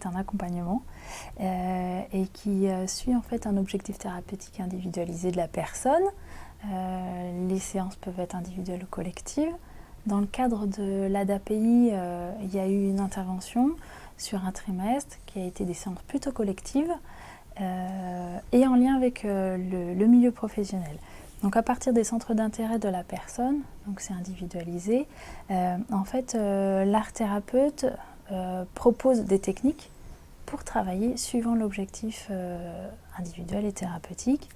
est un accompagnement et qui suit en fait un objectif thérapeutique individualisé de la personne. Les séances peuvent être individuelles ou collectives. Dans le cadre de l'ADAPI, il y a eu une intervention sur un trimestre qui a été des séances plutôt collectives et en lien avec le milieu professionnel. Donc à partir des centres d'intérêt de la personne, donc c'est individualisé, en fait l'art thérapeute propose des techniques pour travailler suivant l'objectif individuel et thérapeutique.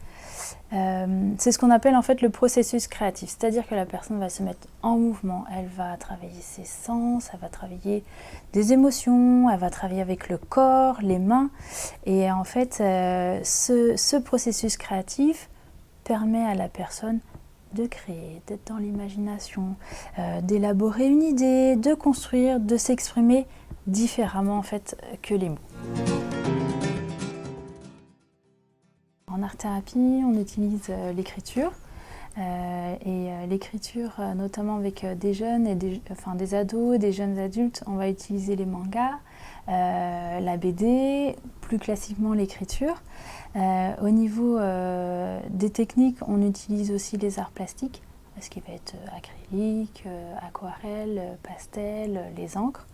C'est ce qu'on appelle en fait le processus créatif, c'est-à-dire que la personne va se mettre en mouvement, elle va travailler ses sens, elle va travailler des émotions, elle va travailler avec le corps, les mains, et en fait ce processus créatif permet à la personne de créer, d'être dans l'imagination, d'élaborer une idée, de construire, de s'exprimer différemment en fait que les mots. En art-thérapie, on utilise l'écriture et l'écriture notamment avec des jeunes et des ados, des jeunes adultes, on va utiliser les mangas, la BD, plus classiquement l'écriture. Au niveau des techniques, on utilise aussi les arts plastiques, ce qui va être acrylique, aquarelle, pastel, les encres.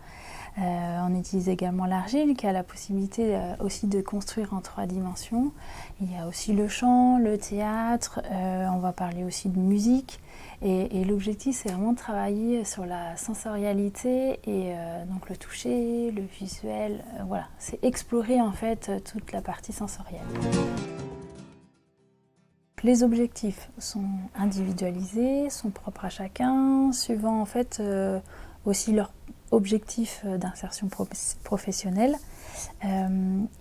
On utilise également l'argile qui a la possibilité aussi de construire en 3 dimensions. Il y a aussi le chant, le théâtre, on va parler aussi de musique. Et l'objectif, c'est vraiment de travailler sur la sensorialité et donc le toucher, le visuel. Voilà, c'est explorer en fait toute la partie sensorielle. Les objectifs sont individualisés, sont propres à chacun, suivant en fait aussi leur objectif d'insertion professionnelle.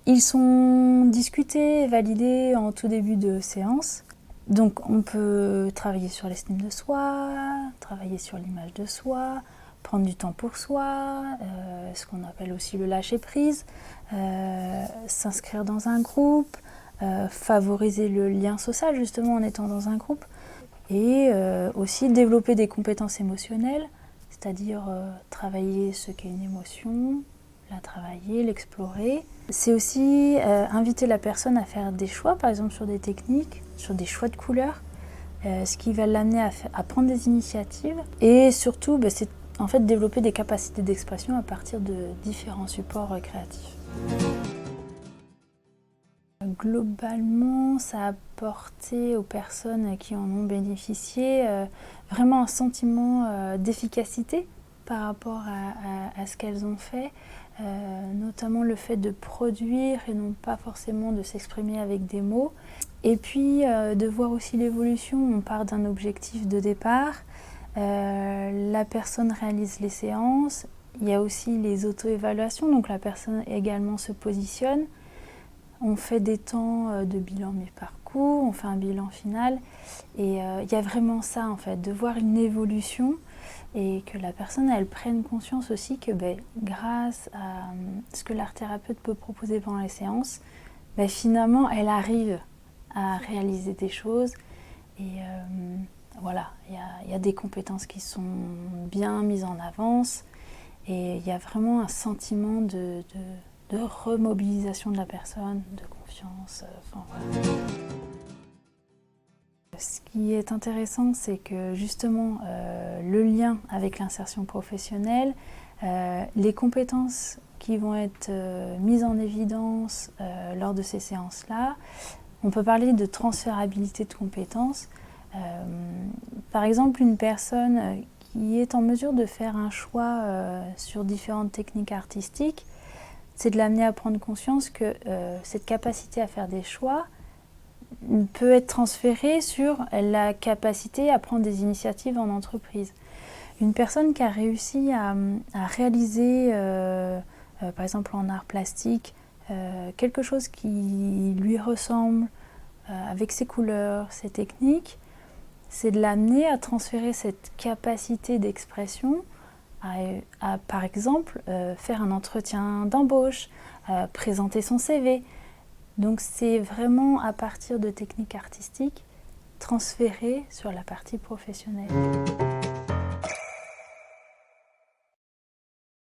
Ils sont discutés et validés en tout début de séance. Donc on peut travailler sur l'estime de soi, travailler sur l'image de soi, prendre du temps pour soi, ce qu'on appelle aussi le lâcher-prise, s'inscrire dans un groupe, favoriser le lien social justement en étant dans un groupe et aussi développer des compétences émotionnelles, c'est-à-dire travailler ce qu'est une émotion, la travailler, l'explorer. C'est aussi inviter la personne à faire des choix, par exemple sur des techniques, sur des choix de couleurs, ce qui va l'amener à prendre des initiatives et surtout c'est en fait développer des capacités d'expression à partir de différents supports créatifs. Globalement, ça a apporté aux personnes qui en ont bénéficié vraiment un sentiment d'efficacité par rapport à ce qu'elles ont fait, notamment le fait de produire et non pas forcément de s'exprimer avec des mots. Et puis de voir aussi l'évolution, on part d'un objectif de départ, la personne réalise les séances, il y a aussi les auto-évaluations, donc la personne également se positionne. On fait des temps de bilan mi-parcours, on fait un bilan final et il y a vraiment ça en fait, de voir une évolution et que la personne elle prenne conscience aussi que grâce à ce que l'art thérapeute peut proposer pendant les séances, finalement elle arrive à réaliser des choses et voilà, il y a des compétences qui sont bien mises en avance et il y a vraiment un sentiment de remobilisation de la personne, de confiance. Voilà. Ce qui est intéressant, c'est que justement le lien avec l'insertion professionnelle, les compétences qui vont être mises en évidence lors de ces séances-là, on peut parler de transférabilité de compétences. Par exemple, une personne qui est en mesure de faire un choix sur différentes techniques artistiques, c'est de l'amener à prendre conscience que cette capacité à faire des choix peut être transférée sur la capacité à prendre des initiatives en entreprise. Une personne qui a réussi à réaliser, par exemple en art plastique, quelque chose qui lui ressemble, avec ses couleurs, ses techniques, c'est de l'amener à transférer cette capacité d'expression à, par exemple, faire un entretien d'embauche, présenter son CV. Donc c'est vraiment à partir de techniques artistiques transférées sur la partie professionnelle.